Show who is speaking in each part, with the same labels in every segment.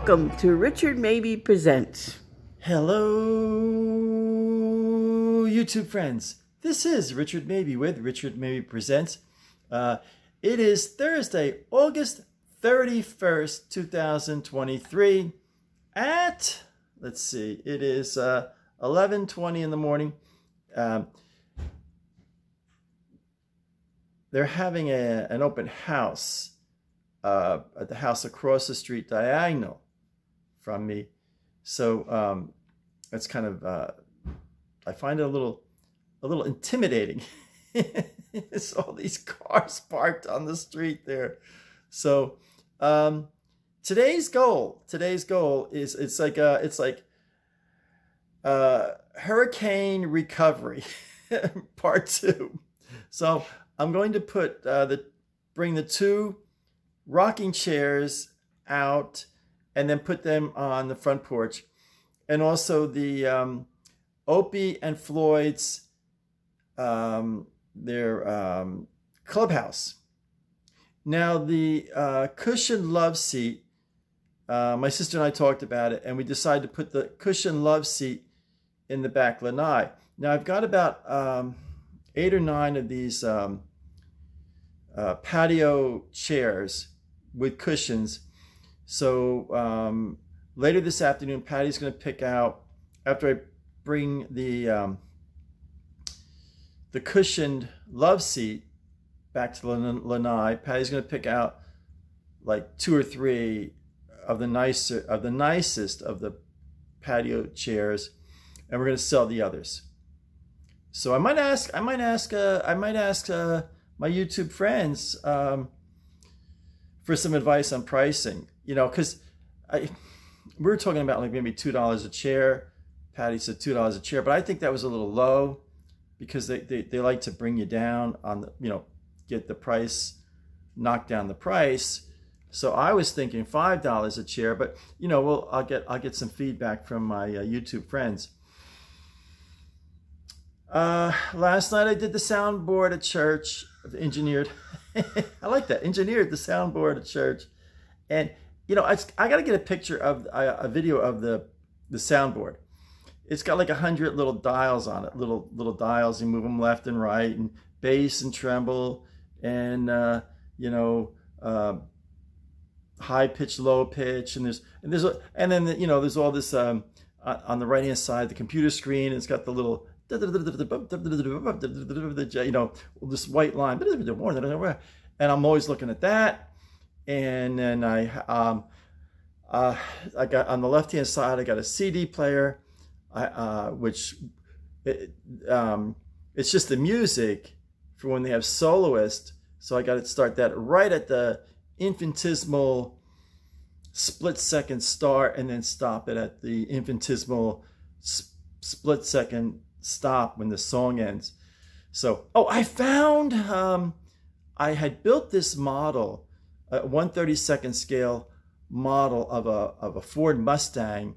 Speaker 1: Welcome to Richard Mabey Presents.
Speaker 2: Hello, YouTube friends. This is Richard Mabey with Richard Mabey Presents. It is Thursday, August 31st, 2023 at, let's see, it is 11:20 in the morning. They're having an open house at the house across the street diagonal from me. So it's kind of, I find it a little intimidating. It's all these cars parked on the street there. So today's goal is it's like hurricane recovery part 2. So I'm going to put bring the 2 rocking chairs out and then put them on the front porch, and also the Opie and Floyd's their clubhouse. Now the cushion love seat, my sister and I talked about it, and we decided to put the cushion love seat in the back lanai. Now I've got about 8 or 9 of these patio chairs with cushions. So later this afternoon, Patty's going to pick out, after I bring the cushioned love seat back to the lanai, Patty's going to pick out like 2 or 3 of the nicest of the patio chairs, and we're going to sell the others. So I might ask my YouTube friends for some advice on pricing, you know, because we were talking about like maybe $2 a chair. Patty said $2 a chair, but I think that was a little low, because they like to bring you down on the, you know, get the price, knock down the price. So I was thinking $5 a chair, but you know, well, I'll get some feedback from my YouTube friends. Last night I did the soundboard at church. Engineered. I like that. Engineered the soundboard at church. And you know, I got to get a picture of a video of the soundboard. It's got like 100 little dials on it, little dials. You move them left and right, and bass and treble, and you know, high pitch, low pitch, and then you know, there's all this on the right hand side, the computer screen. And it's got the little, you know, this white line, and I'm always looking at that. And then I got on the left hand side, I got a CD player, which it's just the music for when they have soloist. So I got to start that right at the infinitesimal split-second start, and then stop it at the infinitesimal split-second stop when the song ends. So, oh, I found, I had built this model, a 1/32 scale model of a Ford Mustang,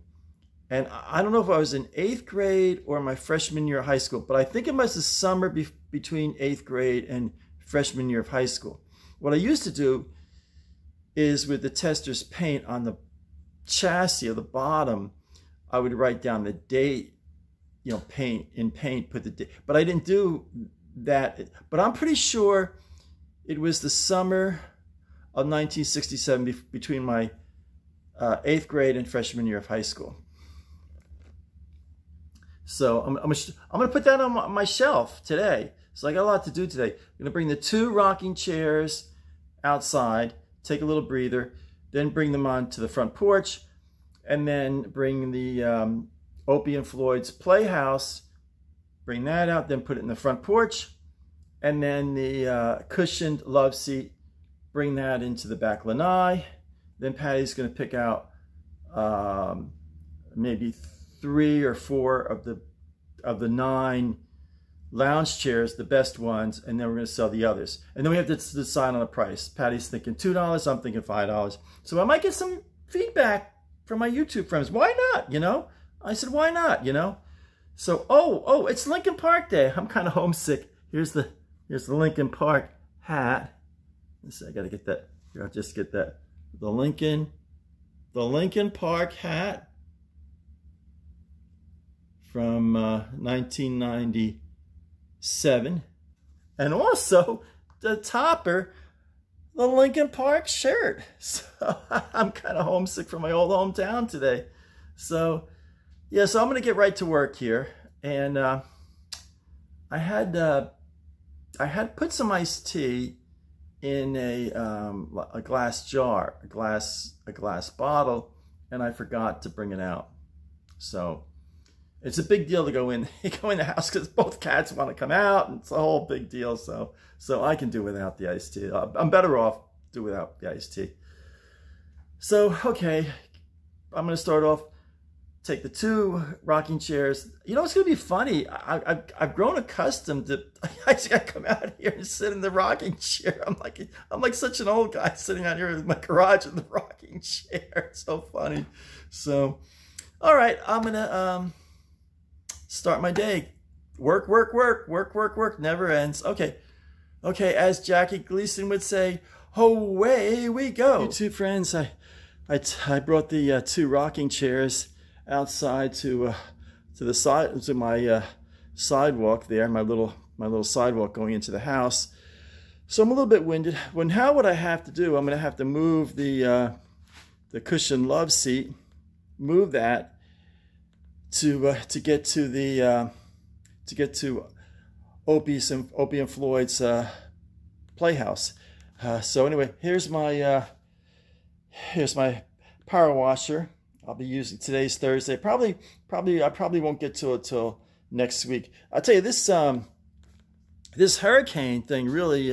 Speaker 2: and I don't know if I was in 8th grade or my freshman year of high school, but I think it was the summer between 8th grade and freshman year of high school. What I used to do is, with the tester's paint on the chassis of the bottom, I would write down the date, you know, paint, put the date, but I didn't do that. But I'm pretty sure it was the summer of 1967, between my 8th grade and freshman year of high school. So I'm gonna put that on my shelf today. So I got a lot to do today. I'm gonna bring the 2 rocking chairs outside, take a little breather, then bring them on to the front porch, and then bring the Opie and Floyd's Playhouse, bring that out, then put it in the front porch, and then the cushioned love seat, bring that into the back lanai. Then Patty's going to pick out maybe 3 or 4 of the 9 lounge chairs, the best ones, and then we're going to sell the others. And then we have to decide on a price. Patty's thinking $2, I'm thinking $5. So I might get some feedback from my YouTube friends. Why not, you know? I said, why not, you know? So, oh, it's Lincoln Park Day. I'm kind of homesick. Here's the Lincoln Park hat. Let's see, I got to get that. Here, I'll just get that. The Lincoln the Lincoln Park hat from 1997. And also the topper, the Lincoln Park shirt. So I'm kind of homesick from my old hometown today. So yeah, so I'm going to get right to work here. And I had put some iced tea in a glass jar, a glass bottle, and I forgot to bring it out. So it's a big deal to go in the house because both cats want to come out, and it's a whole big deal. So I can do without the iced tea. I'm better off do without the iced tea. So okay, I'm gonna start off. Take the 2 rocking chairs. You know, it's gonna be funny. I've grown accustomed to. I come out here and sit in the rocking chair. I'm like such an old guy sitting out here in my garage in the rocking chair. It's so funny. So, all right, I'm gonna start my day. Work, never ends. Okay. As Jackie Gleason would say, away we go. You two friends, I brought the 2 rocking chairs outside to the side, to my sidewalk there, my little sidewalk going into the house. So I'm a little bit winded. Now what I have to do, I'm going to have to move the cushion love seat, move that to get to Opie and Floyd's playhouse. So anyway, here's my power washer. I'll be using. Today's Thursday. I probably won't get to it till next week. I'll tell you, this hurricane thing really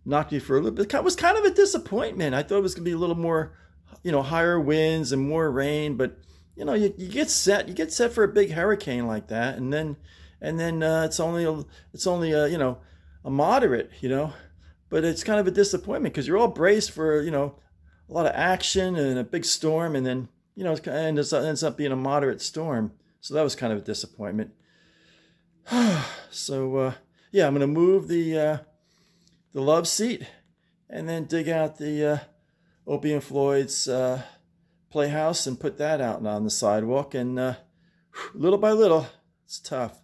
Speaker 2: knocked me for a little bit. It was kind of a disappointment. I thought it was gonna be a little more, higher winds and more rain. But you get set for a big hurricane like that, and then it's only a moderate, But it's kind of a disappointment because you're all braced for a lot of action and a big storm, and then it ends up being a moderate storm. So that was kind of a disappointment. So yeah, I'm gonna move the love seat and then dig out the Opie and Floyd's playhouse and put that out on the sidewalk. And little by little, it's tough.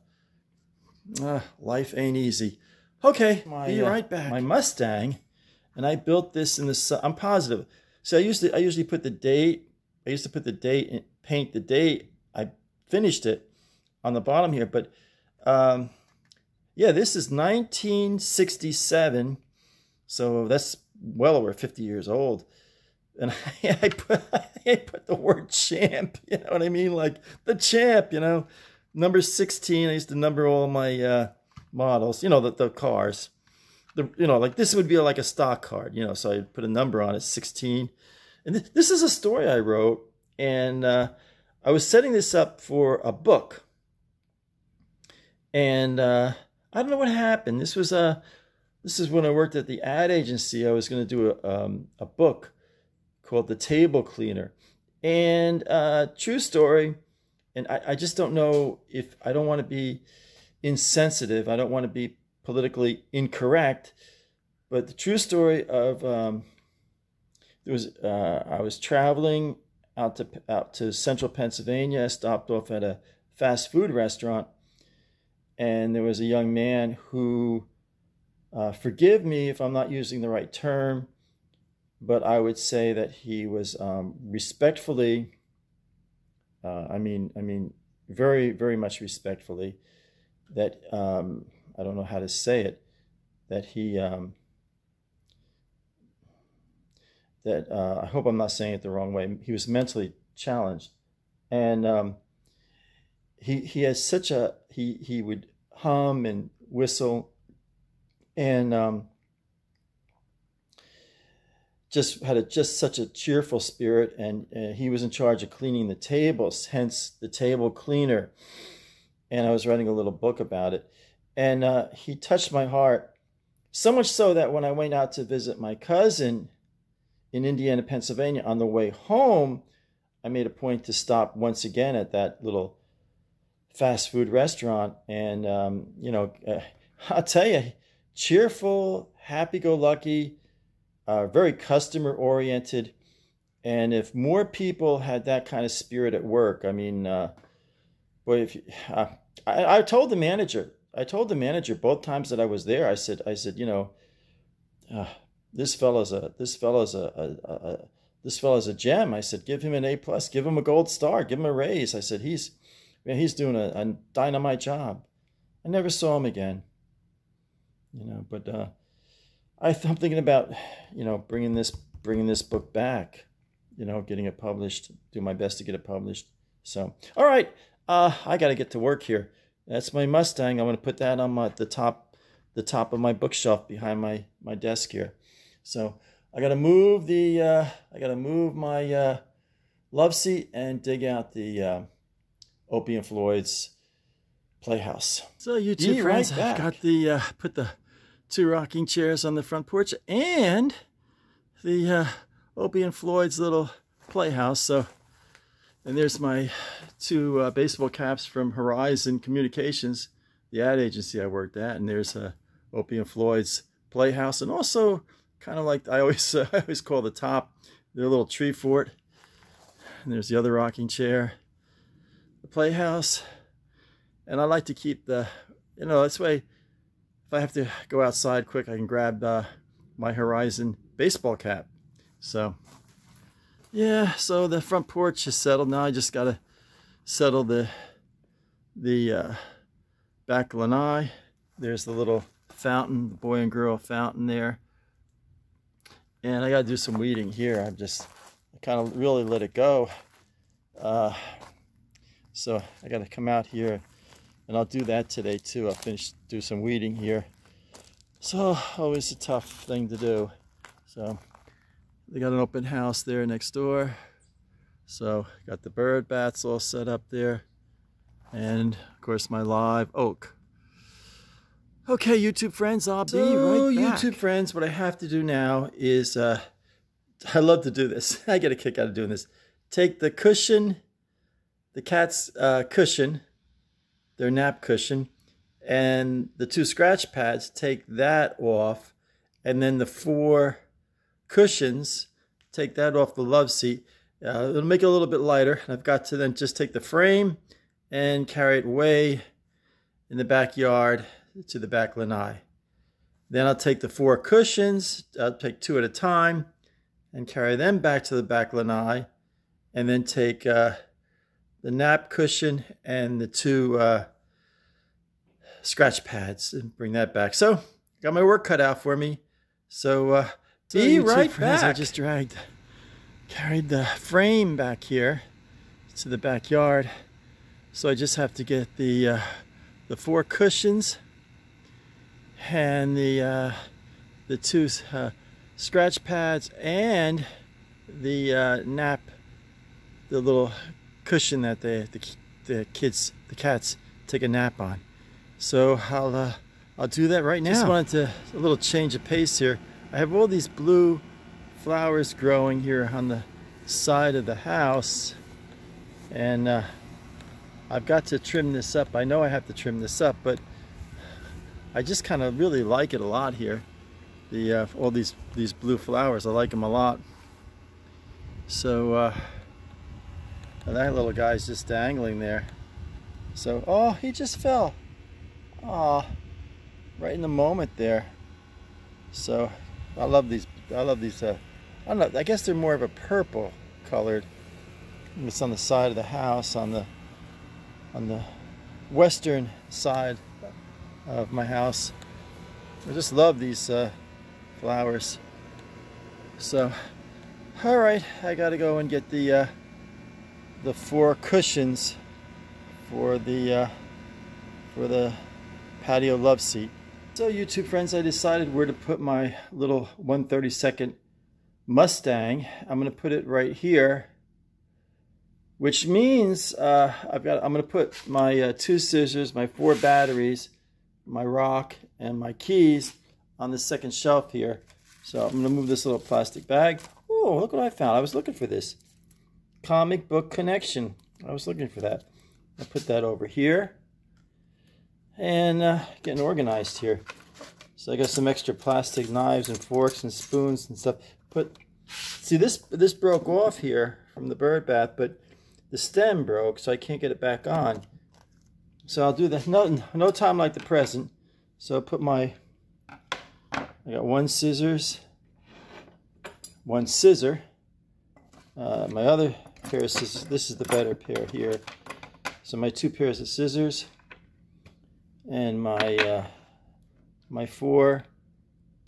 Speaker 2: Life ain't easy. Okay, be right back. My Mustang, and I built this in the. I'm positive. So I usually put the date. I used to put the date and paint the date. I finished it on the bottom here, but yeah, this is 1967. So that's well over 50 years old. And I put the word champ. You know what I mean? Like the champ. Number 16. I used to number all my models. The cars. Like this would be like a stock card, so I put a number on it, 16. And this is a story I wrote, and I was setting this up for a book. And I don't know what happened. This is when I worked at the ad agency. I was going to do a book called The Table Cleaner. And true story, and I just don't know if I don't want to be insensitive. I don't want to be politically incorrect, but the true story of I was traveling out to central Pennsylvania. I stopped off at a fast food restaurant, and there was a young man who, forgive me if I'm not using the right term, but I would say that he was respectfully, I mean very, very much respectfully, that I don't know how to say it, that he, I hope I'm not saying it the wrong way. He was mentally challenged, and he has such a, he would hum and whistle, and just had such a cheerful spirit, and he was in charge of cleaning the tables, hence the table cleaner. And I was writing a little book about it. And he touched my heart, so much so that when I went out to visit my cousin in Indiana, Pennsylvania, on the way home, I made a point to stop once again at that little fast food restaurant. And, I'll tell you, cheerful, happy-go-lucky, very customer oriented. And if more people had that kind of spirit at work, I mean, but if I told the manager, both times that I was there, I said, you know, this fella's a gem. I said, give him an A+, give him a gold star, give him a raise. I said, he's doing a dynamite job. I never saw him again, you know. But I'm thinking about, you know, bringing this book back, you know, getting it published. Do my best to get it published. So, all right, I got to get to work here. That's my Mustang. I'm going to put that on the top of my bookshelf behind my desk here. So I got to move my love seat and dig out the Opie and Floyd's Playhouse. So YouTube friends, I've got put the 2 rocking chairs on the front porch and the Opie and Floyd's little playhouse. So, and there's my 2 baseball caps from Horizon Communications, the ad agency I worked at, and there's Opie and Floyd's Playhouse, and also kind of like I always call the top their little tree fort. And there's the other rocking chair, the Playhouse. And I like to keep the, you know, this way, if I have to go outside quick, I can grab my Horizon baseball cap. So, yeah, so the front porch is settled. Now I just got to settle the back lanai. There's the little fountain, the boy and girl fountain there. And I got to do some weeding here. I kind of really let it go. So I got to come out here, and I'll do that today too. I'll do some weeding here. So always a tough thing to do. So they got an open house there next door. So got the bird bats all set up there. And of course my live oak. Okay, YouTube friends, I'll be right back. YouTube friends, what I have to do now is, I love to do this. I get a kick out of doing this. Take the cushion, the cat's cushion, their nap cushion, and the 2 scratch pads, take that off, and then the 4 cushions, take that off the love seat. It'll make it a little bit lighter. I've got to then just take the frame and carry it way in the backyard to the back lanai. Then I'll take the 4 cushions, I'll take 2 at a time and carry them back to the back lanai, and then take the nap cushion and the 2 scratch pads and bring that back. So got my work cut out for me. So be right back. I just carried the frame back here to the backyard. So I just have to get the 4 cushions and the 2 scratch pads and the nap, the little cushion that the cats take a nap on. So I'll do that right now. Just wanted a little change of pace here. I have all these blue flowers growing here on the side of the house, and I've got to trim this up. I know I have to trim this up, but I just kind of really like it a lot here. All these blue flowers, I like them a lot. So that little guy's just dangling there. So, oh, he just fell. Oh, right in the moment there. So I love these. I don't know, I guess they're more of a purple colored. It's on the side of the house, on the western side of my house. I just love these flowers. So, all right, I gotta go and get the 4 cushions for the patio love seat. So YouTube friends, I decided where to put my little 1/32 Mustang. I'm going to put it right here, which means I'm going to put my 2 scissors, my 4 batteries, my rock, and my keys on the second shelf here. So I'm going to move this little plastic bag. Oh, look what I found. I was looking for this. Comic book connection. I was looking for that. I'll put that over here. And getting organized here. So I got some extra plastic knives and forks and spoons and stuff. See, this broke off here from the bird bath, but the stem broke, so I can't get it back on. So I'll do that. No time like the present. So I'll put I got one scissor. My other pair of scissors, this is the better pair here. So my 2 pairs of scissors and my 4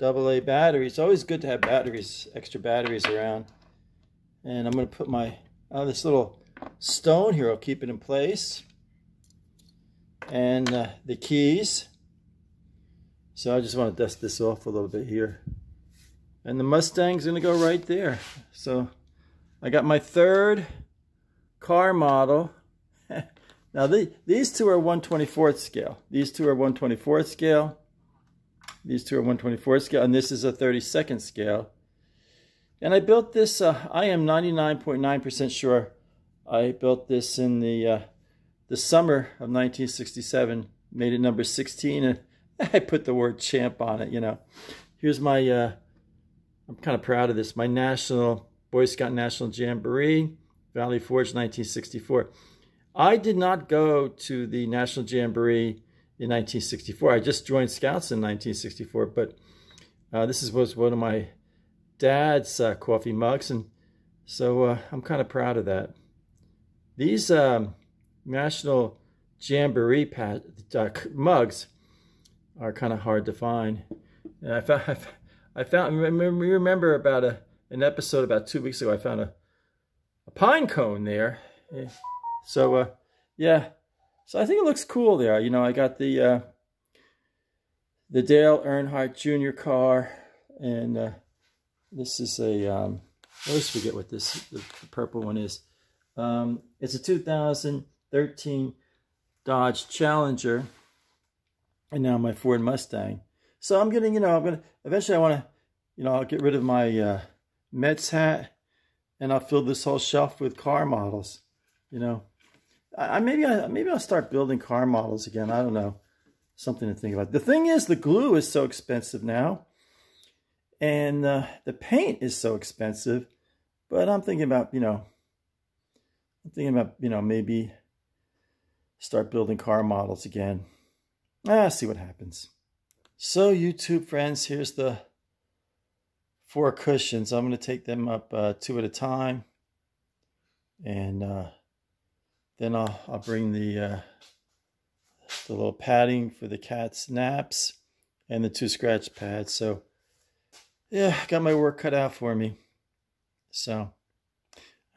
Speaker 2: AA batteries. Always good to have batteries, extra batteries around. And I'm going to put this little stone here. I'll keep it in place. And the keys. So I just want to dust this off a little bit here. And the Mustang's going to go right there. So I got my 3rd car model. Now these 2 are 1/24th scale. These 2 are 1/24th scale. These 2 are 1/24th scale, and this is a 32nd scale. And I built this. I am 99.9% sure I built this in the summer of 1967. Made it number 16, and I put the word champ on it. You know, here's my. I'm kind of proud of this. My Boy Scout National Jamboree, Valley Forge, 1964. I did not go to the National Jamboree in 1964. I just joined Scouts in 1964, but this was one of my dad's coffee mugs, and so I'm kind of proud of that. These National Jamboree mugs are kind of hard to find. And I remember about an episode about 2 weeks ago. I found a pine cone there. So yeah, so I think it looks cool there. You know, I got the Dale Earnhardt Jr. car, and this is I always forget what the purple one is. It's a 2013 Dodge Challenger, and now my Ford Mustang. So I'm getting, eventually I want to, I'll get rid of my Mets hat, and I'll fill this whole shelf with car models. Maybe I'll start building car models again. I don't know, something to think about. The thing is, the glue is so expensive now, and the paint is so expensive. But I'm thinking about, maybe start building car models again. See what happens. So YouTube friends, here's the 4 cushions. I'm going to take them up 2 at a time, and then I'll bring the little padding for the cat's naps and the 2 scratch pads. So yeah, got my work cut out for me. So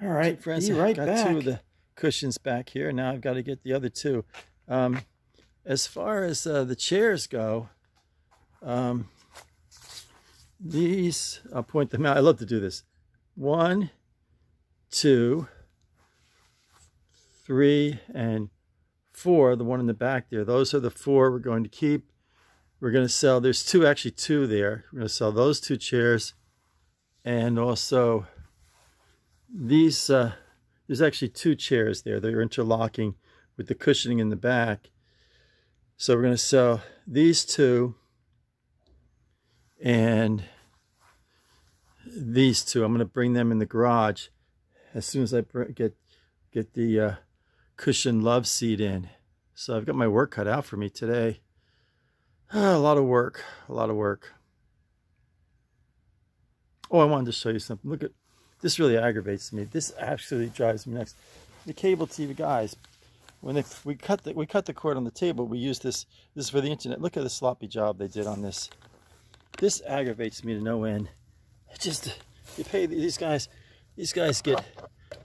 Speaker 2: all right, friends, I got 2 of the cushions back here. Now I've got to get the other 2. As far as the chairs go, these, I'll point them out. I love to do this. 1, 2, 3, and 4. The one in the back there. Those are the 4 we're going to keep. We're going to sell. There's 2 there. We're going to sell those 2 chairs, and also these. There's actually 2 chairs there. They're interlocking with the cushioning in the back. So we're going to sell these 2 and these 2. I'm going to bring them in the garage as soon as I get the cushion love seat in. So I've got my work cut out for me today. A lot of work. Oh, I wanted to show you something. Look at this. Really aggravates me. This absolutely drives me nuts. The cable TV guys, when we cut the cord on the table, we use this. This is for the internet. Look at the sloppy job they did on this. This aggravates me to no end. It just, you pay these guys. These guys get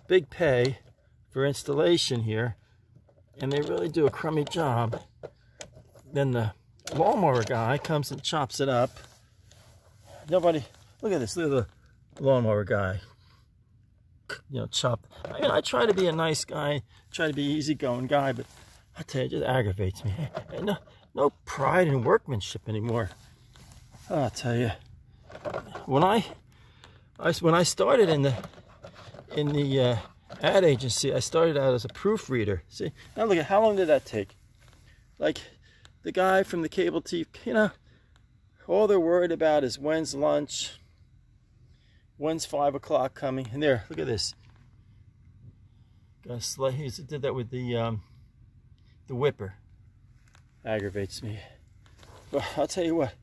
Speaker 2: big pay for installation here, and they really do a crummy job. Then the lawnmower guy comes and chops it up. Nobody, look at this. Look at the lawnmower guy. Chop. I try to be a nice guy, try to be an easygoing guy, but I tell you, it just aggravates me. No pride in workmanship anymore. I'll tell you, when I started in the ad agency, I started out as a proofreader. See, now look at how long did that take? Like the guy from the cable TV, All they're worried about is when's lunch, when's 5 o'clock coming. And there, look at this. He did that with the whipper. Aggravates me. But I'll tell you what,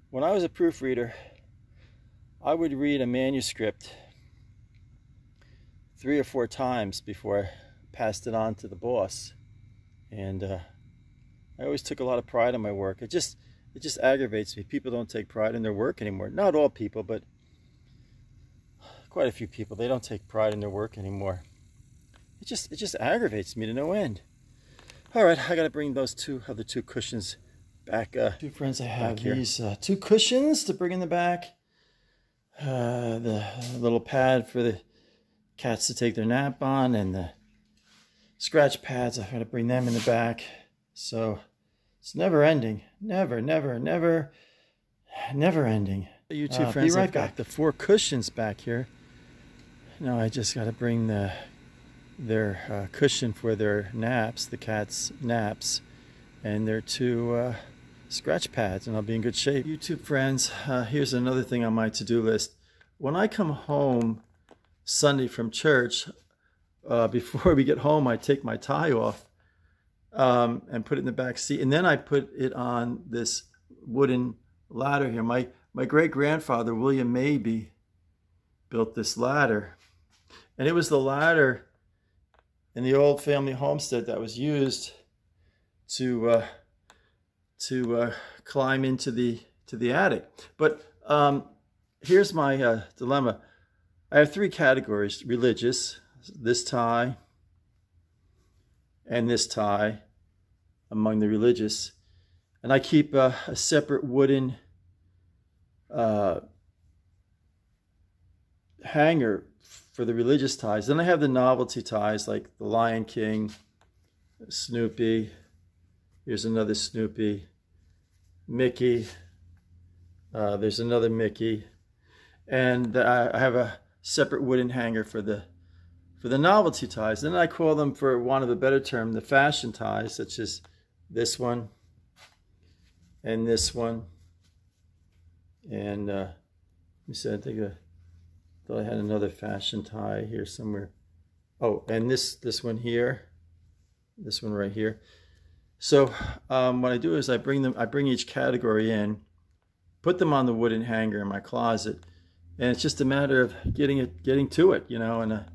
Speaker 2: when I was a proofreader, I would read a manuscript 3 or 4 times before I passed it on to the boss. And I always took a lot of pride in my work. It just aggravates me. People don't take pride in their work anymore. Not all people, but quite a few people. They don't take pride in their work anymore. It just aggravates me to no end. All right, I got to bring those other two cushions back. Two friends, I have these 2 cushions to bring in the back. The little pad for the cats to take their nap on, and the scratch pads. I got to bring them in the back. So it's never ending. Never ending. You two friends, be right back. The 4 cushions back here. Now I just got to bring their cushion for their naps, the cats' naps, and their 2 scratch pads, and I'll be in good shape. YouTube friends, here's another thing on my to-do list. When I come home Sunday from church, before we get home, I take my tie off and put it in the back seat, and then I put it on this wooden ladder here. My great-grandfather, William Mabey, built this ladder, and it was the ladder in the old family homestead that was used to climb into the attic. But here's my dilemma. I have 3 categories: religious, this tie, and this tie among the religious, and I keep a separate wooden hanger for the religious ties. Then I have the novelty ties like the Lion King, Snoopy. Here's another Snoopy. Mickey. There's another Mickey. And I have a separate wooden hanger for the novelty ties. Then I call them, for want of a better term, the fashion ties, such as this one and this one. And let me see, I thought I had another fashion tie here somewhere. Oh, and this one here, this one right here. So what I do is I bring each category in, put them on the wooden hanger in my closet, and it's just a matter of getting to it, you know. And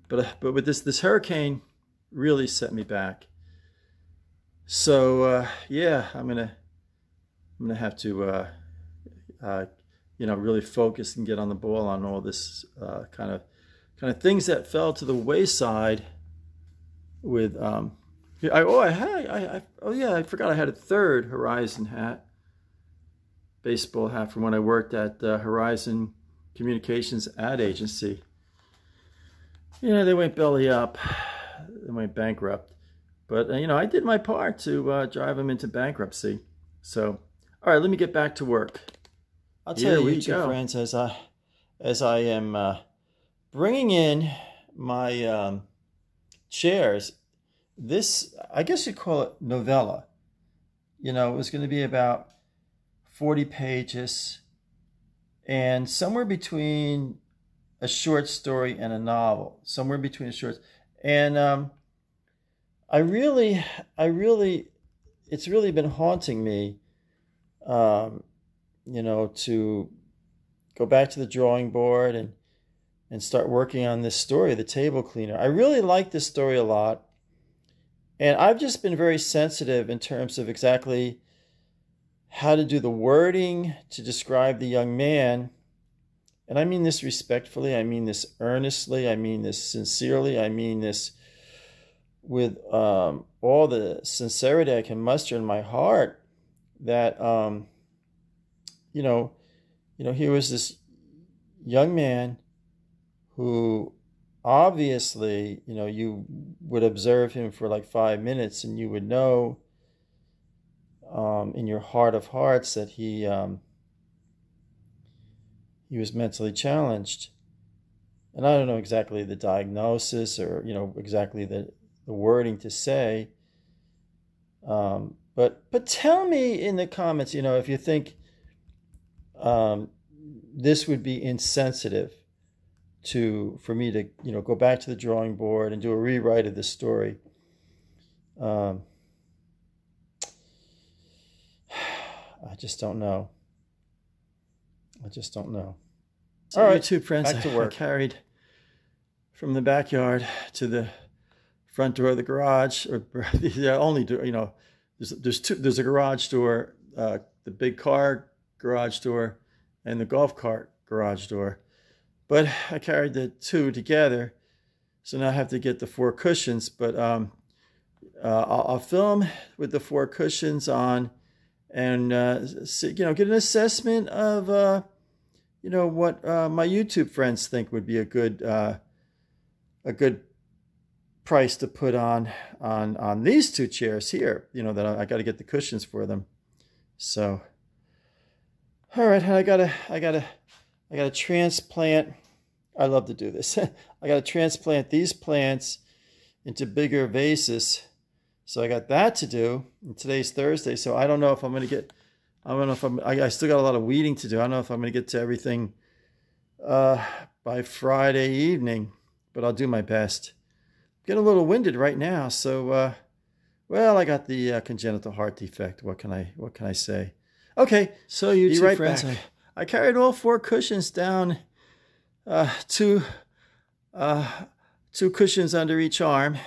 Speaker 2: but with this hurricane really set me back. So yeah, I'm gonna have to you know, really focus and get on the ball on all this kind of things that fell to the wayside with oh yeah, I forgot I had a 3rd Horizon hat, baseball hat, from when I worked at Horizon Communications ad agency. Yeah, they went belly up, they went bankrupt, but you know, I did my part to drive them into bankruptcy. So all right, let me get back to work. I'll tell you, two friends, as I am bringing in my chairs, this, I guess you'd call it novella. You know, it was going to be about 40 pages, and somewhere between a short story and a novel, somewhere between a short. And I really, it's really been haunting me, you know, to go back to the drawing board and start working on this story, The Table Cleaner. I really like this story a lot. And I've just been very sensitive in terms of exactly how to do the wording to describe the young man. And I mean this respectfully, I mean this earnestly, I mean this sincerely, I mean this with all the sincerity I can muster in my heart, that you know, he was this young man who obviously, you know, you would observe him for like 5 minutes and you would know in your heart of hearts that he was mentally challenged. And I don't know exactly the diagnosis or, you know, exactly the wording to say. But tell me in the comments, you know, if you think this would be insensitive for me to, go back to the drawing board and do a rewrite of this story. I just don't know. So all right, YouTube friends, back to work. I carried from the backyard to the front door of the garage, or the only door. There's a garage door, the big car garage door, and the golf cart garage door. But I carried the two together, so now I have to get the 4 cushions. But I'll film with the 4 cushions on, and get an assessment of what my YouTube friends think would be a good price to put on these 2 chairs here. That I got to get the cushions for them. So, all right, I gotta transplant. I love to do this. I gotta transplant these plants into bigger vases. So I got that to do. And today's Thursday, so I don't know if I'm gonna get. I don't know if I still got a lot of weeding to do. I don't know if I'm gonna get to everything by Friday evening, but I'll do my best. I'm getting a little winded right now, so well, I got the congenital heart defect. What can I say? Okay, so you right friends, I carried all 4 cushions down, 2 cushions under each arm,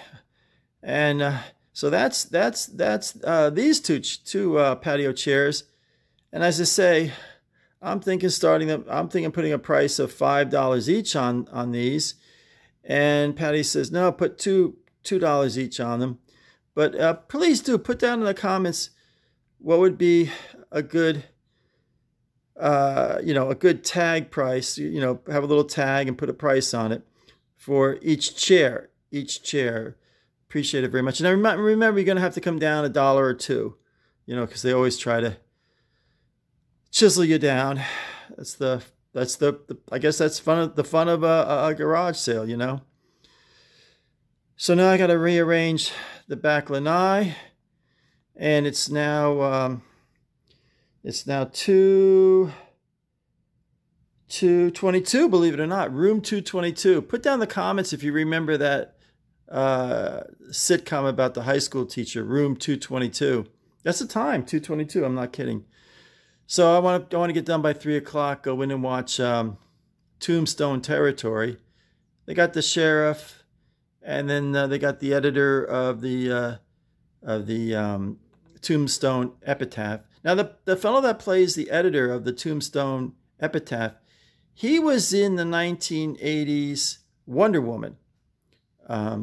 Speaker 2: and so that's these two patio chairs. And as I say, I'm thinking putting a price of $5 each on these. And Patty says, no, put $2 each on them. But please do put down in the comments what would be a good, a good tag price. Have a little tag and put a price on it for each chair. Appreciate it very much. And remember, you're going to have to come down $1 or $2, because they always try to chisel you down. That's the I guess that's the fun of a garage sale, So now I got to rearrange the back lanai, and it's now 222, believe it or not, room 222. Put down in the comments if you remember that sitcom about the high school teacher, room 222. That's the time, 222. I'm not kidding. So I want to get done by 3 o'clock. Go in and watch Tombstone Territory. They got the sheriff, and then they got the editor of the Tombstone Epitaph. Now the fellow that plays the editor of the Tombstone Epitaph, he was in the 1980s Wonder Woman.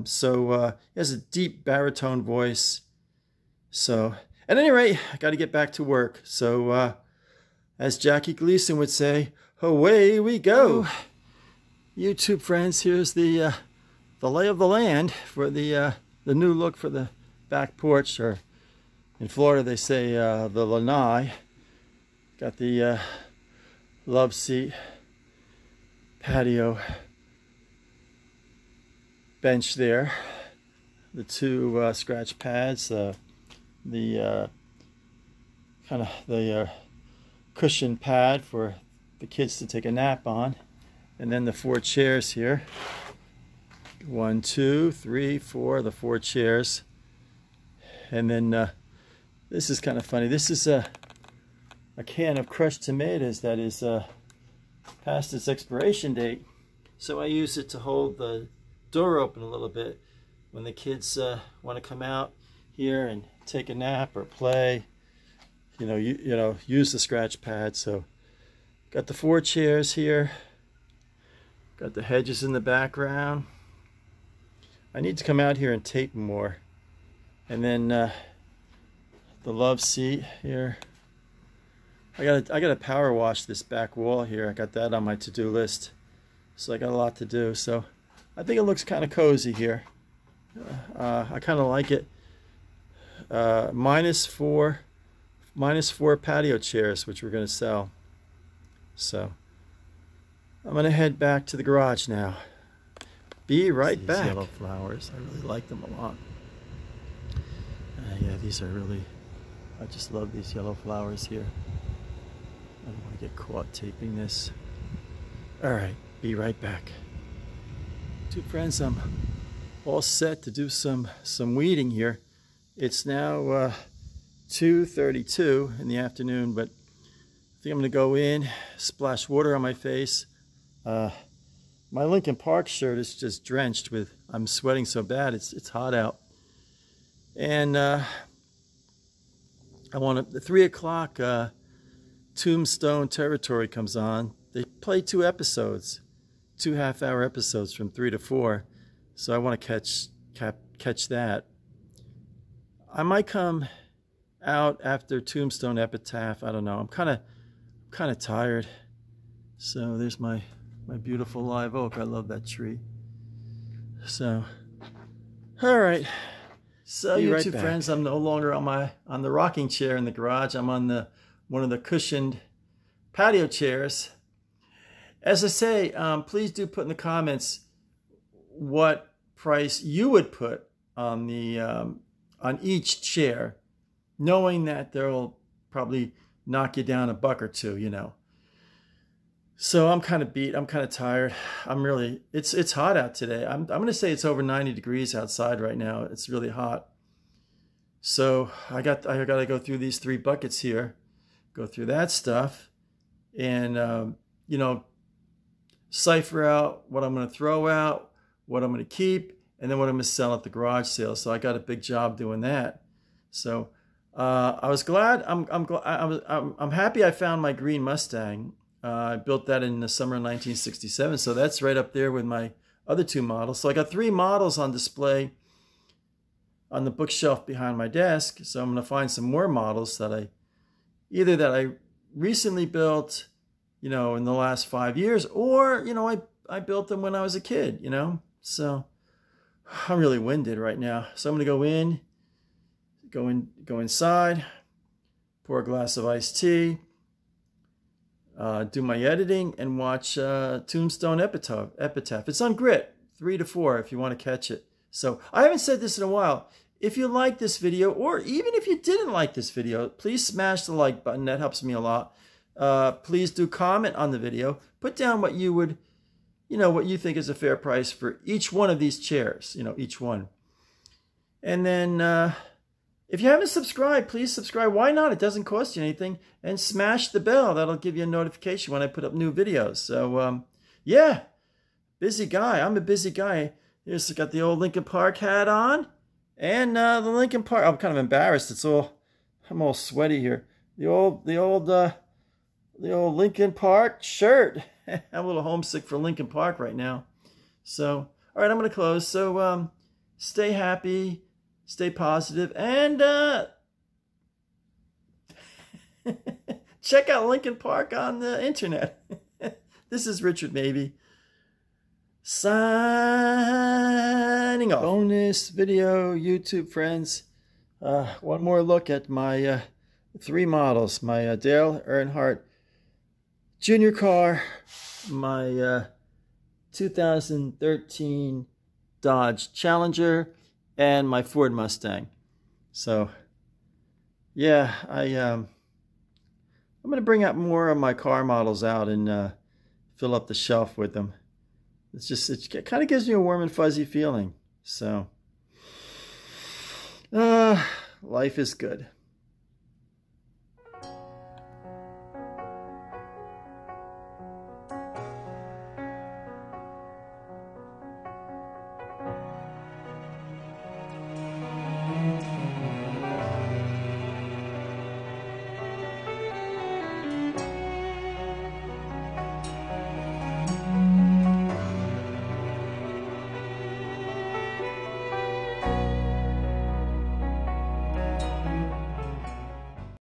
Speaker 2: So he has a deep baritone voice. So at any rate, I got to get back to work. So as Jackie Gleason would say, away we go. YouTube friends, here's the lay of the land for the new look for the back porch, or in Florida they say the lanai. Got the love seat, patio, bench there, the 2 scratch pads, the cushion pad for the kids to take a nap on, and then the 4 chairs here. 1, 2, 3, 4, the 4 chairs. And then this is kind of funny. This is a can of crushed tomatoes that is past its expiration date, so I use it to use the door open a little bit when the kids want to come out here and take a nap or play. Use the scratch pad. So got the 4 chairs here. Got the hedges in the background. I need to come out here and tape more. And then the love seat here. I gotta power wash this back wall here. I got that on my to-do list. So I got a lot to do. So I think it looks kind of cozy here. I kind of like it. Minus four patio chairs, which we're going to sell. So I'm going to head back to the garage now. Be right back. These yellow flowers, I really like them a lot. Yeah, these are really, I just love these yellow flowers here. I don't want to get caught taping this. All right, be right back. Two friends, I'm all set to do some weeding here. It's now 2:32 in the afternoon, but I think I'm gonna go in, splash water on my face. My Lincoln Park shirt is just drenched with, I'm sweating so bad, it's hot out. And I want to, 3 o'clock Tombstone Territory comes on. They play 2 episodes, 2 half-hour episodes from 3 to 4. So I want to catch that. I might come out after Tombstone Epitaph. I don't know. I'm kind of tired. So there's my beautiful live oak. I love that tree. So, all right. So you two friends, I'm no longer on the rocking chair in the garage. I'm on one of the cushioned patio chairs. As I say, please do put in the comments what price you would put on the on each chair, knowing that they'll probably knock you down $1 or $2, you know. So I'm kind of beat. I'm kind of tired. I'm really, it's hot out today. I'm going to say it's over 90 degrees outside right now. It's really hot. So I got to go through these 3 buckets here, go through that stuff, and you know, cipher out what I'm going to throw out, what I'm going to keep, and then what I'm going to sell at the garage sale. So I got a big job doing that. So I was glad. I'm happy I found my green Mustang. I built that in the summer of 1967, so that's right up there with my other 2 models. So I got 3 models on display on the bookshelf behind my desk. So I'm going to find some more models that I recently built, you know, in the last 5 years, or, you know, I built them when I was a kid, you know. So I'm really winded right now. So I'm going to go inside, pour a glass of iced tea, do my editing, and watch Tombstone Epitaph. It's on Grit, 3 to 4 if you want to catch it. So I haven't said this in a while. If you like this video, or even if you didn't like this video, please smash the like button. That helps me a lot. Please do comment on the video. Put down what you would, you know, what you think is a fair price for each one of these chairs, you know, each one. And then if you haven't subscribed, please subscribe. Why not? It doesn't cost you anything. And smash the bell. That'll give you a notification when I put up new videos. So, yeah, busy guy. I'm a busy guy. Here's got the old Lincoln Park hat on. And the Lincoln Park. I'm kind of embarrassed. I'm all sweaty here. The old Lincoln Park shirt. I'm a little homesick for Lincoln Park right now. So, all right, I'm going to close. So, stay happy. Stay positive, and check out Lincoln Park on the internet. This is Richard Mabey, signing off. Bonus video, YouTube friends. One more look at my 3 models. My Dale Earnhardt Jr. car, my 2013 Dodge Challenger, and my Ford Mustang. So, yeah, I'm going to bring out more of my car models out and fill up the shelf with them. It kind of gives me a warm and fuzzy feeling. So, life is good.